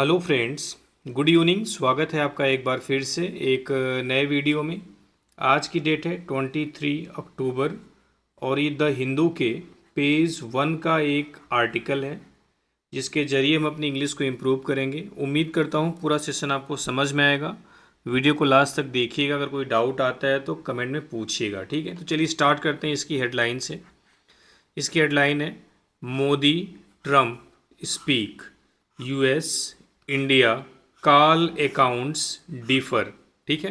Hello friends, good evening. स्वागत है आपका एक बार फिर से एक नए वीडियो में। आज की डेट है 23 अक्टूबर और ये द हिंदू के पेज 1 का एक आर्टिकल है जिसके ज़रिए हम अपनी इंग्लिश को इम्प्रूव करेंगे। उम्मीद करता हूँ पूरा सेशन आपको समझ में आएगा। वीडियो को लास्ट तक देखिएगा, अगर कोई डाउट आता है तो कमेंट में पूछिएगा, ठीक है। तो चलिए स्टार्ट करते हैं इसकी हेडलाइन से। इसकी हेडलाइन है Modi Trump speak, US India call accounts differ. ठीक है।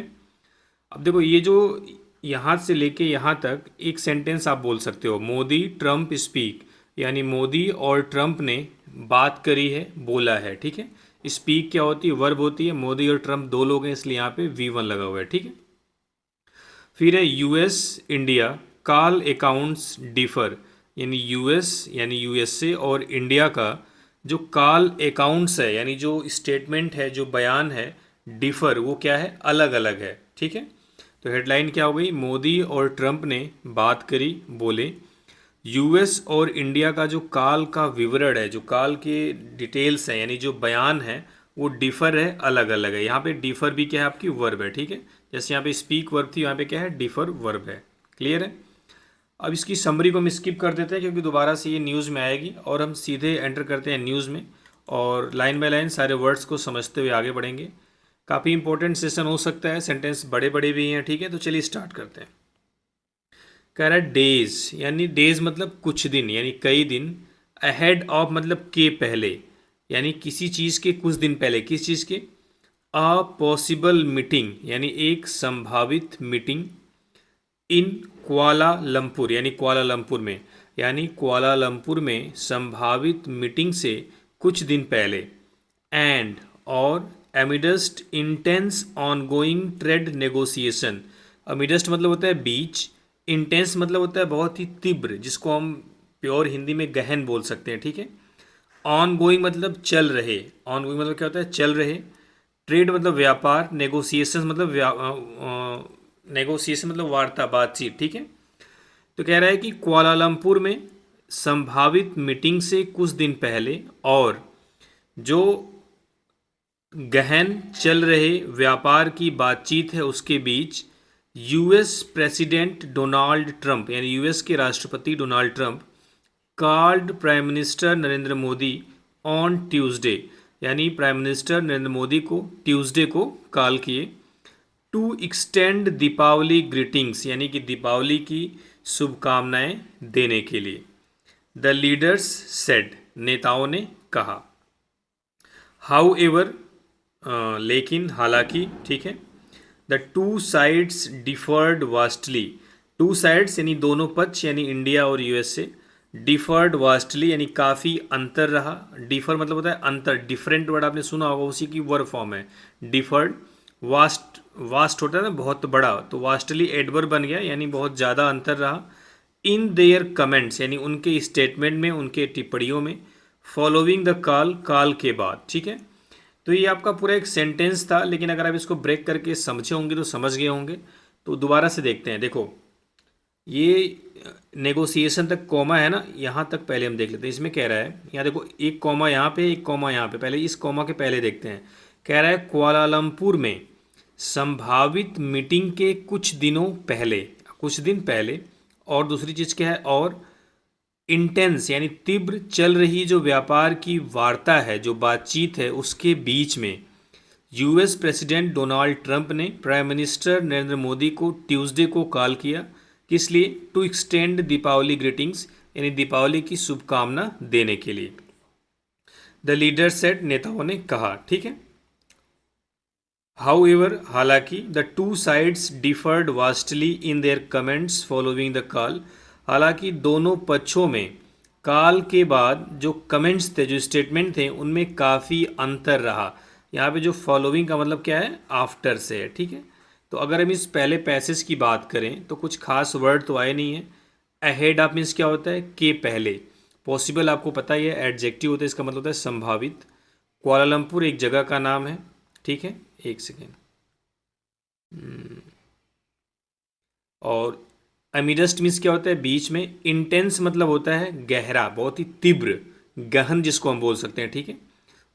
अब देखो, ये जो यहाँ से लेके यहाँ तक एक सेंटेंस आप बोल सकते हो, मोदी ट्रम्प स्पीक, यानी मोदी और ट्रम्प ने बात करी है, बोला है। ठीक है। स्पीक क्या होती है? वर्ब होती है। मोदी और ट्रम्प दो लोग हैं, इसलिए यहाँ पे V1 लगा हुआ है। ठीक है। फिर है US India call accounts differ, यानी यूएस यानी यूएसए और इंडिया का जो कॉल अकाउंट्स है, यानी जो स्टेटमेंट है, जो बयान है, डिफर, वो क्या है? अलग अलग है। ठीक है। तो हेडलाइन क्या हो गई? मोदी और ट्रंप ने बात करी, बोले। यूएस और इंडिया का जो काल का विवरण है, जो काल के डिटेल्स हैं, यानी जो बयान है, वो डिफर है, अलग अलग है। यहाँ पे डिफर भी क्या है? आपकी वर्ब है। ठीक है। जैसे यहाँ पे स्पीक वर्ब थी, यहाँ पे क्या है? डिफर वर्ब है। क्लियर है। अब इसकी समरी को हम स्किप कर देते हैं क्योंकि दोबारा से ये न्यूज़ में आएगी, और हम सीधे एंटर करते हैं न्यूज़ में और लाइन बाय लाइन सारे वर्ड्स को समझते हुए आगे बढ़ेंगे। काफ़ी इंपॉर्टेंट सेशन हो सकता है, सेंटेंस बड़े बड़े भी हैं। ठीक है। तो चलिए स्टार्ट करते हैं। कह रहा है डेज, यानी डेज मतलब कुछ दिन, यानी कई दिन। अहेड ऑफ मतलब के पहले, यानी किसी चीज़ के कुछ दिन पहले। किस चीज़ के? अ पॉसिबल मीटिंग, यानी एक संभावित मीटिंग। इन कुआलालंपुर, यानी कुआलालंपुर में, यानी कुआलालंपुर में संभावित मीटिंग से कुछ दिन पहले। एंड और amidst intense ongoing trade negotiation. Amidst मतलब होता है बीच, इंटेंस मतलब होता है बहुत ही तीव्र, जिसको हम प्योर हिंदी में गहन बोल सकते हैं। ठीक है। ऑन गोइंग मतलब चल रहे। ऑन गोइंग मतलब क्या होता है? चल रहे। ट्रेड मतलब व्यापार। नेगोशिएशन मतलब नेगोशिएशन मतलब वार्ता, बातचीत। ठीक है। तो कह रहा है कि कुआलालंपुर में संभावित मीटिंग से कुछ दिन पहले और जो गहन चल रहे व्यापार की बातचीत है उसके बीच यूएस प्रेसिडेंट डोनाल्ड ट्रंप, यानी यूएस के राष्ट्रपति Donald Trump, called prime minister Narendra Modi on Tuesday, यानी प्राइम मिनिस्टर नरेंद्र मोदी को ट्यूसडे को कॉल किए, टू एक्सटेंड दीपावली ग्रीटिंग्स, यानी कि दीपावली की शुभकामनाएं देने के लिए। द लीडर्स सेड, नेताओं ने कहा। हाउ एवर, लेकिन, हालांकि। ठीक है। The two sides deferred vastly. Two sides यानी दोनों पक्ष, यानी इंडिया और यूएसए। डिफर्ड वास्टली यानी काफ़ी अंतर रहा। डिफर मतलब होता है अंतर, डिफरेंट वर्ड आपने सुना होगा, उसी की वर्ब फॉर्म है डिफर्ड। वास्ट, वास्ट होता है ना बहुत बड़ा, तो वास्टली एडवर्ब बन गया, यानी बहुत ज़्यादा अंतर रहा। इन देयर कमेंट्स यानी उनके स्टेटमेंट में, उनके टिप्पणियों में। फॉलोइंग द कॉल, कॉल के बाद। ठीक है। तो ये आपका पूरा एक सेंटेंस था, लेकिन अगर आप इसको ब्रेक करके समझे होंगे तो समझ गए होंगे। तो दोबारा से देखते हैं। देखो, ये नेगोशिएशन तक कॉमा है ना, यहाँ तक पहले हम देख लेते हैं। इसमें कह रहा है, यहाँ देखो, एक कॉमा यहाँ पे, एक कॉमा यहाँ पे। पहले इस कॉमा के पहले देखते हैं। कह रहा है कुआलालंपुर में संभावित मीटिंग के कुछ दिनों पहले, कुछ दिन पहले। और दूसरी चीज़ क्या है? और इंटेंस यानी तीव्र चल रही जो व्यापार की वार्ता है, जो बातचीत है, उसके बीच में यूएस प्रेसिडेंट डोनाल्ड ट्रंप ने प्राइम मिनिस्टर नरेंद्र मोदी को ट्यूसडे को कॉल किया। किस लिए? टू एक्सटेंड दीपावली ग्रीटिंग्स, यानी दीपावली की शुभकामना देने के लिए। द लीडर सेड, नेताओं ने कहा। ठीक है। हाउएवर, हालांकि। The two sides deferred vastly in their comments following the call, हालांकि दोनों पक्षों में कॉल के बाद जो कमेंट्स थे, जो स्टेटमेंट थे, उनमें काफ़ी अंतर रहा। यहाँ पे जो फॉलोइंग का मतलब क्या है? आफ्टर से है। ठीक है। तो अगर हम इस पहले पैसेज की बात करें तो कुछ खास वर्ड तो आए नहीं है। अहेड आप मीन्स क्या होता है? के पहले। पॉसिबल आपको पता ही है, एडजेक्टिव होता है, इसका मतलब होता है संभावित। कुआलालंपुर एक जगह का नाम है। ठीक है। एक सेकेंड। और अमिडस्ट मीन्स क्या होता है? बीच में। इंटेंस मतलब होता है गहरा, बहुत ही तीव्र, गहन, जिसको हम बोल सकते हैं। ठीक है।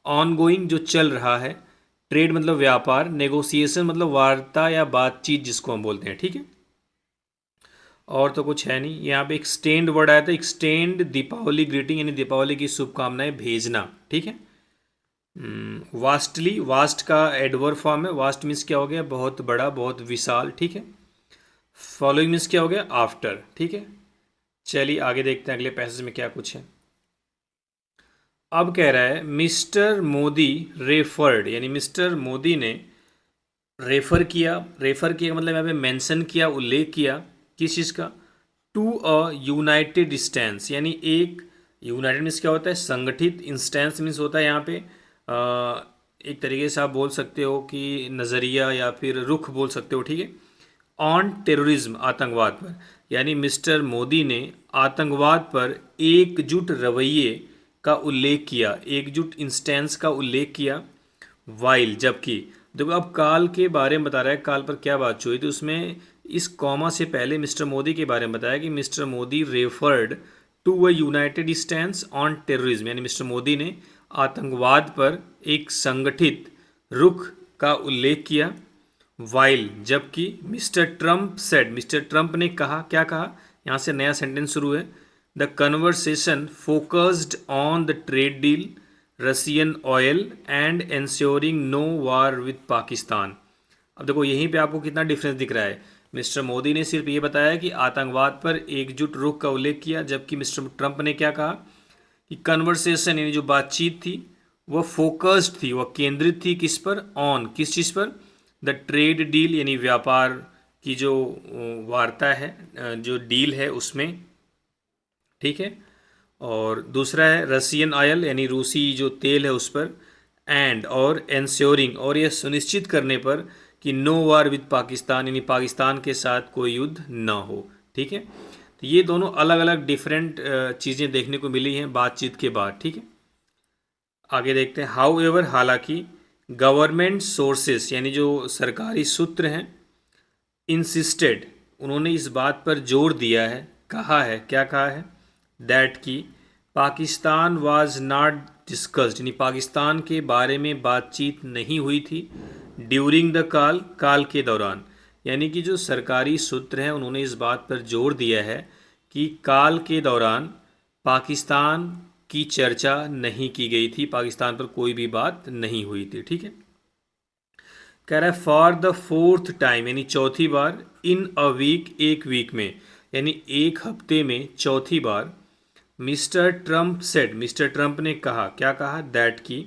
ऑनगोइंग जो चल रहा है, ट्रेड मतलब व्यापार, नेगोशिएशन मतलब वार्ता या बातचीत जिसको हम बोलते हैं, ठीक है। और तो कुछ है नहीं। यहाँ पे एक्सटेंड वर्ड आया था, एक्सटेंड दीपावली ग्रीटिंग यानी दीपावली की शुभकामनाएं भेजना, ठीक है। वास्टली, वास्ट का एडवर्ब फॉर्म है, वास्ट मीन्स क्या हो गया, बहुत बड़ा, बहुत विशाल, ठीक है। फॉलोइंग मीन्स क्या हो गया, आफ्टर, ठीक है। चलिए आगे देखते हैं अगले पैसेज में क्या कुछ है। अब कह रहा है मिस्टर मोदी रेफर्ड, यानी मिस्टर मोदी ने रेफर किया मतलब यहाँ पे मेंशन किया, उल्लेख किया किस चीज़ का, टू अ यूनाइटेड स्टैंस, यानी एक यूनाइटेड मीन्स क्या होता है, संगठित, इंस्टेंस मीन्स होता है यहाँ पे एक तरीके से आप बोल सकते हो कि नज़रिया या फिर रुख बोल सकते हो, ठीक है। ऑन टेररिज्म, आतंकवाद पर, यानी मिस्टर मोदी ने आतंकवाद पर एकजुट रवैये का उल्लेख किया, एकजुट इंस्टेंस का उल्लेख किया, वाइल जबकि, देखो अब काल के बारे में बता रहा है, काल पर क्या बात हुई थी उसमें इस कॉमा से पहले मिस्टर मोदी के बारे में बताया कि mister Modi referred to a united stance on terrorism, यानी मिस्टर मोदी ने आतंकवाद पर एक संगठित रुख का उल्लेख किया, वाइल जबकि mister Trump said, mister Trump ने कहा, क्या कहा, यहाँ से नया सेंटेंस शुरू है, the conversation focused on the trade deal, Russian oil and ensuring no war with Pakistan. अब देखो यहीं पे आपको कितना डिफरेंस दिख रहा है, मिस्टर मोदी ने सिर्फ ये बताया कि आतंकवाद पर एकजुट रुख का उल्लेख किया, जबकि मिस्टर ट्रंप ने क्या कहा कि कन्वर्सेशन यानी जो बातचीत थी वह फोकस्ड थी, वह केंद्रित थी किस पर, ऑन किस चीज़ पर, द ट्रेड डील यानी व्यापार की जो वार्ता है, जो डील है उसमें, ठीक है। और दूसरा है रसियन ऑयल यानी रूसी जो तेल है उस पर, एंड और एंश्योरिंग और यह सुनिश्चित करने पर कि नो वार विद पाकिस्तान यानी पाकिस्तान के साथ कोई युद्ध ना हो, ठीक है। तो ये दोनों अलग अलग डिफरेंट चीज़ें देखने को मिली हैं बातचीत के बाद, ठीक है। आगे देखते हैं, हाउ एवर, हालांकि, गवर्नमेंट सोर्सेस यानी जो सरकारी सूत्र हैं, इंसिस्टेड उन्होंने इस बात पर जोर दिया है, कहा है, क्या कहा है, दैट की पाकिस्तान वाज नॉट डिस्कस्ड यानी पाकिस्तान के बारे में बातचीत नहीं हुई थी, ड्यूरिंग द काल के दौरान, यानी कि जो सरकारी सूत्र हैं उन्होंने इस बात पर जोर दिया है कि काल के दौरान पाकिस्तान की चर्चा नहीं की गई थी, पाकिस्तान पर कोई भी बात नहीं हुई थी, ठीक है। कह रहा है फॉर द फोर्थ टाइम यानी चौथी बार, इन अ वीक एक वीक में यानी एक हफ्ते में चौथी बार, mister Trump said mister Trump ने कहा, क्या कहा, दैट की,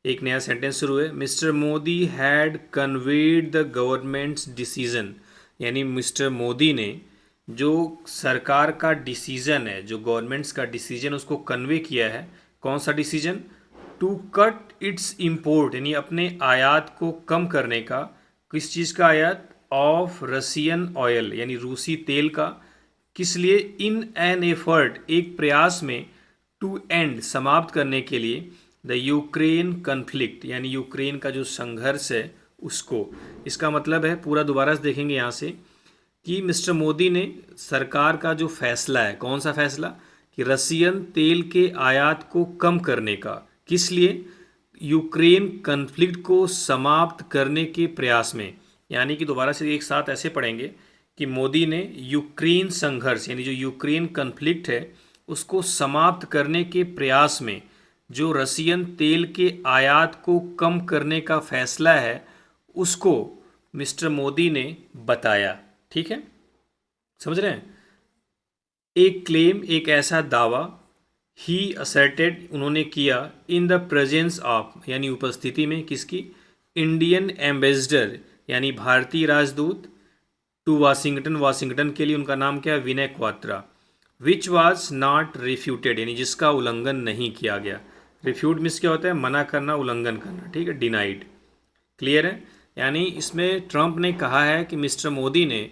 एक नया सेंटेंस शुरू है, mister Modi had conveyed the governments decision, यानी मिस्टर मोदी ने जो सरकार का डिसीजन है, जो गवर्नमेंट्स का डिसीजन उसको कन्वे किया है, कौन सा decision, to cut its import यानी अपने आयात को कम करने का, किस चीज़ का आयात, ऑफ रसियन ऑयल यानी रूसी तेल का, किस लिए, इन एन एफर्ट एक प्रयास में, टू एंड समाप्त करने के लिए, द यूक्रेन कन्फ्लिक्ट यानी यूक्रेन का जो संघर्ष है उसको। इसका मतलब है पूरा दोबारा से देखेंगे यहाँ से कि मिस्टर मोदी ने सरकार का जो फैसला है, कौन सा फैसला, कि रसियन तेल के आयात को कम करने का, किस लिए, यूक्रेन कन्फ्लिक्ट को समाप्त करने के प्रयास में, यानी कि दोबारा से एक साथ ऐसे पढ़ेंगे कि मोदी ने यूक्रेन संघर्ष यानी जो यूक्रेन कन्फ्लिक्ट है उसको समाप्त करने के प्रयास में जो रसियन तेल के आयात को कम करने का फैसला है उसको मिस्टर मोदी ने बताया, ठीक है, समझ रहे हैं। एक क्लेम एक ऐसा दावा, ही असर्टेड उन्होंने किया, इन द प्रेजेंस ऑफ यानी उपस्थिति में, किसकी, इंडियन एम्बेसडर यानी भारतीय राजदूत, टू वाशिंगटन, वाशिंगटन के लिए उनका नाम क्या है, Vinay Kwatra, which was not refuted यानी जिसका उल्लंघन नहीं किया गया, रिफ्यूट मीन्स क्या होता है, मना करना, उल्लंघन करना, ठीक है, डिनाइड, क्लियर है। यानी इसमें ट्रंप ने कहा है कि मिस्टर मोदी ने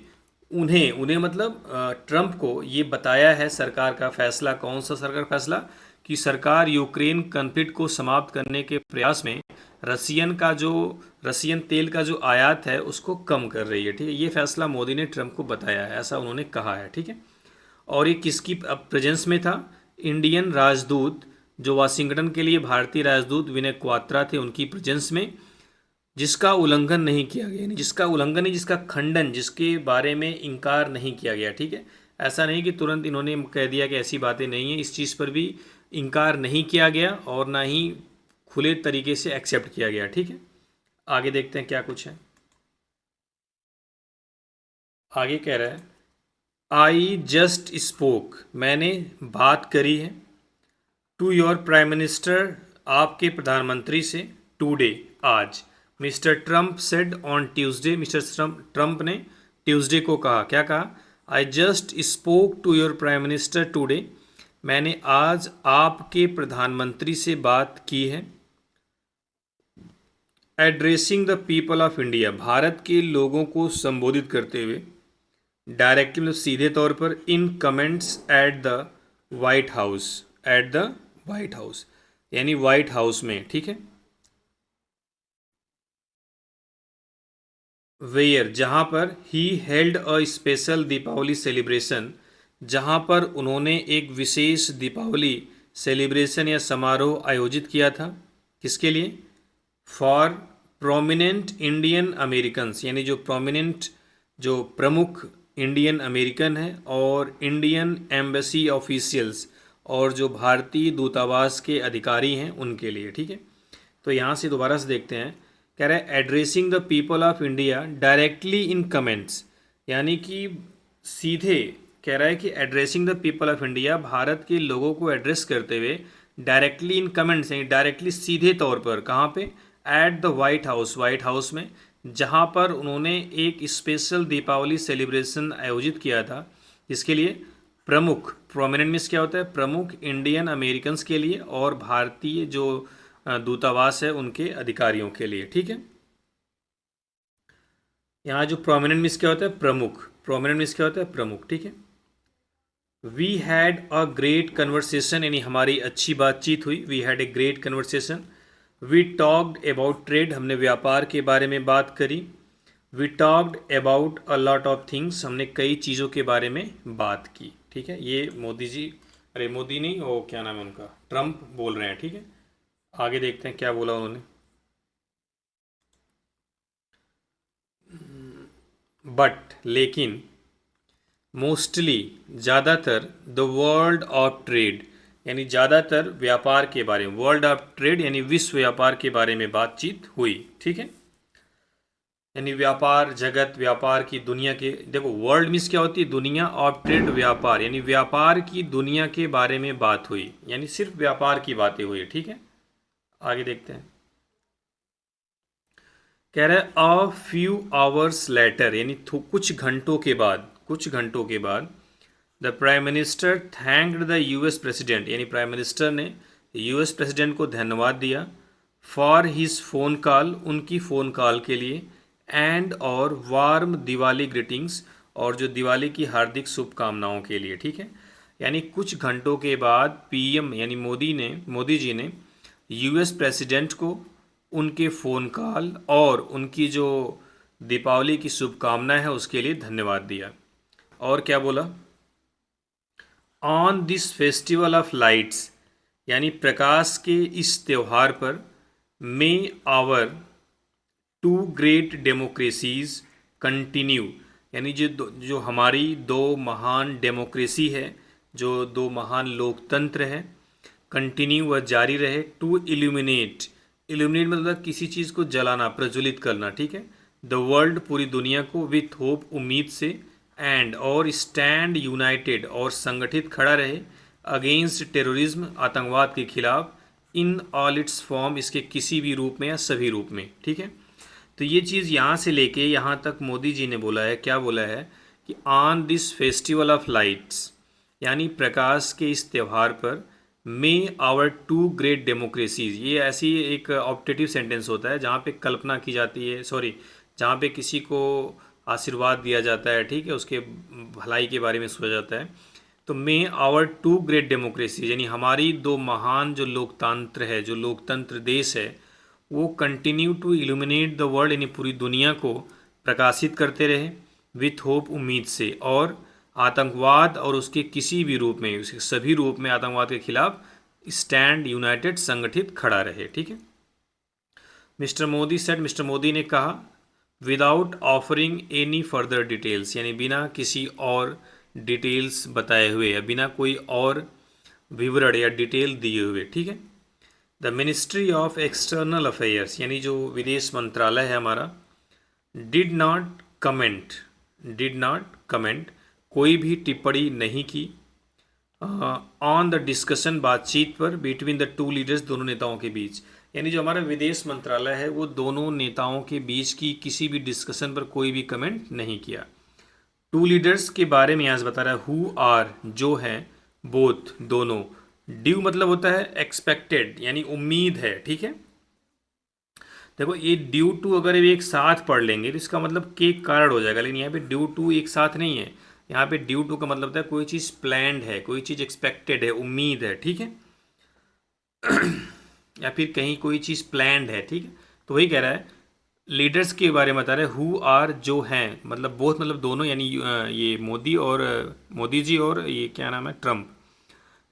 उन्हें मतलब ट्रंप को ये बताया है सरकार का फैसला, कौन सा सरकार फैसला, कि सरकार यूक्रेन कन्फ्लिक्ट को समाप्त करने के प्रयास में रसियन तेल का जो आयात है उसको कम कर रही है, ठीक है, ये फैसला मोदी ने ट्रंप को बताया है, ऐसा उन्होंने कहा है, ठीक है। और ये किसकी प्रेजेंस में था, इंडियन राजदूत जो वाशिंगटन के लिए भारतीय राजदूत विनय क्वात्रा थे उनकी प्रेजेंस में, जिसका उल्लंघन नहीं किया गया, यानी जिसका उल्लंघन नहीं, जिसका खंडन, जिसके बारे में इनकार नहीं किया गया। ठीक है, ऐसा नहीं कि तुरंत इन्होंने कह दिया कि ऐसी बातें नहीं है, इस चीज़ पर भी इनकार नहीं किया गया और ना ही खुले तरीके से एक्सेप्ट किया गया। ठीक है, आगे देखते हैं क्या कुछ है। आगे कह रहा है आई जस्ट स्पोक, मैंने बात करी है, टू योर प्राइम मिनिस्टर, आपके प्रधानमंत्री से, टुडे, आज, mister Trump said on Tuesday, mister Trump ने ट्यूसडे को कहा, क्या कहा, I just spoke to your prime minister today, मैंने आज आपके प्रधानमंत्री से बात की है, addressing the people of India, Bharat के लोगों को संबोधित करते हुए, डायरेक्टली मतलब सीधे तौर पर, in comments at the White House, at the White House यानी वाइट हाउस में। ठीक है, वेयर, जहां पर, he held a special Deepawali celebration, जहां पर उन्होंने एक विशेष दीपावली सेलिब्रेशन या समारोह आयोजित किया था, किसके लिए, फॉर प्रोमिनेंट इंडियन अमेरिकन्स, यानी जो प्रोमिनेंट, जो प्रमुख इंडियन अमेरिकन है, और इंडियन एम्बेसी ऑफिशियल्स, और जो भारतीय दूतावास के अधिकारी हैं उनके लिए। ठीक है, तो यहाँ से दोबारा से देखते हैं, कह रहा है addressing the people of India directly in comments, यानी कि सीधे, कह रहा है कि addressing the people of India, Bharat के लोगों को एड्रेस करते हुए, डायरेक्टली इन कमेंट्स, यानी डायरेक्टली सीधे तौर पर, कहाँ पे, eight the White house, white House में, जहाँ पर उन्होंने एक स्पेशल दीपावली सेलिब्रेशन आयोजित किया था, इसके लिए, प्रमुख, प्रोमिनेंट मीन्स क्या होता है, प्रमुख इंडियन अमेरिकन्स के लिए और भारतीय जो दूतावास है उनके अधिकारियों के लिए। ठीक है, यहाँ जो प्रोमिनेंट मीन्स क्या होता है, प्रमुख, प्रोमिनेंट मीन्स क्या होता है, प्रमुख। ठीक है, we had a great conversation, यानी हमारी अच्छी बातचीत हुई, we had a great conversation, we talked about trade, हमने व्यापार के बारे में बात करी, we talked about a lot of things, हमने कई चीज़ों के बारे में बात की। ठीक है, ये मोदी जी, अरे मोदी नहीं, वो क्या नाम है उनका, ट्रंप बोल रहे हैं। ठीक है, आगे देखते हैं क्या बोला उन्होंने। बट, लेकिन, मोस्टली, ज़्यादातर, द वर्ल्ड ऑफ ट्रेड, यानी ज़्यादातर व्यापार के बारे में, वर्ल्ड ऑफ ट्रेड यानी विश्व व्यापार के बारे में बातचीत हुई। ठीक है, यानी व्यापार जगत, व्यापार की दुनिया के, देखो वर्ल्ड मीन्स क्या होती है, दुनिया, ऑफ ट्रेड व्यापार, यानी व्यापार की दुनिया के बारे में बात हुई, यानी सिर्फ व्यापार की बातें हुई। ठीक है, आगे देखते हैं, कह रहा है अ फ्यू आवर्स लेटर, यानी कुछ घंटों के बाद, कुछ घंटों के बाद, the prime minister thanked the US president, यानी प्राइम मिनिस्टर ने यूएस प्रेसिडेंट को धन्यवाद दिया, फॉर हिज फ़ोन कॉल, उनकी फ़ोन कॉल के लिए, एंड और वार्म दिवाली ग्रीटिंग्स, और जो दिवाली की हार्दिक शुभकामनाओं के लिए। ठीक है, यानी कुछ घंटों के बाद पीएम यानी मोदी जी ने यूएस प्रेसिडेंट को उनके फ़ोन कॉल और उनकी जो दीपावली की शुभकामना है उसके लिए धन्यवाद दिया। और क्या बोला, on this festival of lights, यानी प्रकाश के इस त्यौहार पर, may our two great democracies continue, यानी जो हमारी दो महान डेमोक्रेसी है, जो दो महान लोकतंत्र है, कंटिन्यू वह जारी रहे, टू इल्यूमिनेट, इल्यूमिनेट मतलब किसी चीज़ को जलाना, प्रज्वलित करना। ठीक है, द वर्ल्ड, पूरी दुनिया को, विथ होप, उम्मीद से, एंड और स्टैंड यूनाइटेड, और संगठित खड़ा रहे, अगेंस्ट टेररिज्म, आतंकवाद के खिलाफ, इन ऑल इट्स फॉर्म, इसके किसी भी रूप में या सभी रूप में। ठीक है, तो ये चीज़ यहाँ से लेके यहाँ तक मोदी जी ने बोला है, क्या बोला है कि on this festival of lights, यानी प्रकाश के इस त्यौहार पर, may our two great democracies, ये ऐसी एक ऑप्टेटिव सेंटेंस होता है जहाँ पे कल्पना की जाती है, सॉरी, जहाँ पे किसी को आशीर्वाद दिया जाता है, ठीक है, उसके भलाई के बारे में सोचा जाता है। तो मे आवर टू ग्रेट डेमोक्रेसीज, यानी हमारी दो महान जो लोकतंत्र है, जो लोकतंत्र देश है, वो continue to illuminate the world, यानी पूरी दुनिया को प्रकाशित करते रहे, विथ होप, उम्मीद से, और आतंकवाद और उसके किसी भी रूप में, उसके सभी रूप में आतंकवाद के खिलाफ स्टैंड यूनाइटेड, संगठित खड़ा रहे। ठीक है। Mister Modi said, mister Modi ने कहा, without offering any further details, यानी बिना किसी और डिटेल्स बताए हुए या बिना कोई और विवरण या डिटेल दिए हुए। ठीक है। The ministry of external affairs, यानी जो विदेश मंत्रालय है हमारा, डिड नॉट कमेंट, कोई भी टिप्पणी नहीं की ऑन द डिस्कशन, बातचीत पर, बिटवीन द टू लीडर्स, दोनों नेताओं के बीच। यानी जो हमारा विदेश मंत्रालय है वो दोनों नेताओं के बीच की किसी भी डिस्कशन पर कोई भी कमेंट नहीं किया। टू लीडर्स के बारे में यहाँ से बता रहा है, हु आर, जो है, बोथ, दोनों। ड्यू मतलब होता है एक्सपेक्टेड, यानी उम्मीद है। ठीक है। देखो ये ड्यू टू अगर ये एक साथ पढ़ लेंगे तो इसका मतलब के कारण हो जाएगा, लेकिन यहाँ पे ड्यू टू एक साथ नहीं है। यहाँ पे ड्यू टू का मतलब होता है कोई चीज़ प्लान्ड है, कोई चीज़ एक्सपेक्टेड है, उम्मीद है। ठीक है। या फिर कहीं कोई चीज़ प्लान्ड है। ठीक है। तो वही कह रहा है, लीडर्स के बारे में बता रहे हैं, हु आर, जो हैं, मतलब बोथ मतलब दोनों, यानी ये मोदी जी और ये क्या नाम है, ट्रम्प।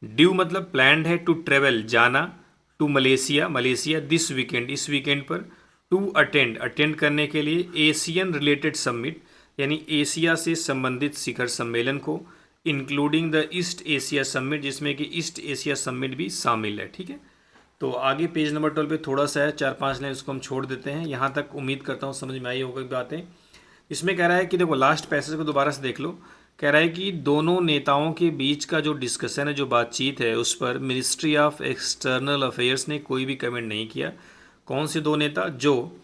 ड्यू मतलब प्लान्ड है, टू ट्रेवल, जाना, टू मलेशिया दिस वीकेंड, इस वीकेंड पर, टू अटेंड करने के लिए, एशियन रिलेटेड समिट, यानी एशिया से संबंधित शिखर सम्मेलन को, including the east Asia summit, जिसमें कि ईस्ट एशिया समिट भी शामिल है। ठीक है। तो आगे पेज नंबर 12 पे थोड़ा सा है, 4-5 लाइन, उसको हम छोड़ देते हैं। यहाँ तक उम्मीद करता हूँ समझ में आई होगी बातें। इसमें कह रहा है कि देखो लास्ट पैसेज को दोबारा से देख लो। कह रहा है कि दोनों नेताओं के बीच का जो डिस्कशन है, जो बातचीत है, उस पर मिनिस्ट्री ऑफ एक्सटर्नल अफेयर्स ने कोई भी कमेंट नहीं किया। कौन से दो नेता? जो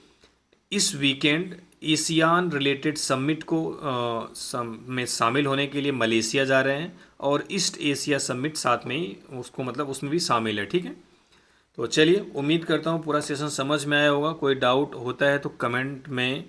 इस वीकेंड एशियान रिलेटेड समिट को में शामिल होने के लिए मलेशिया जा रहे हैं, और ईस्ट एशिया समिट साथ में ही उसको मतलब उसमें भी शामिल है। ठीक है। तो चलिए, उम्मीद करता हूँ पूरा सेशन समझ में आया होगा। कोई डाउट होता है तो कमेंट में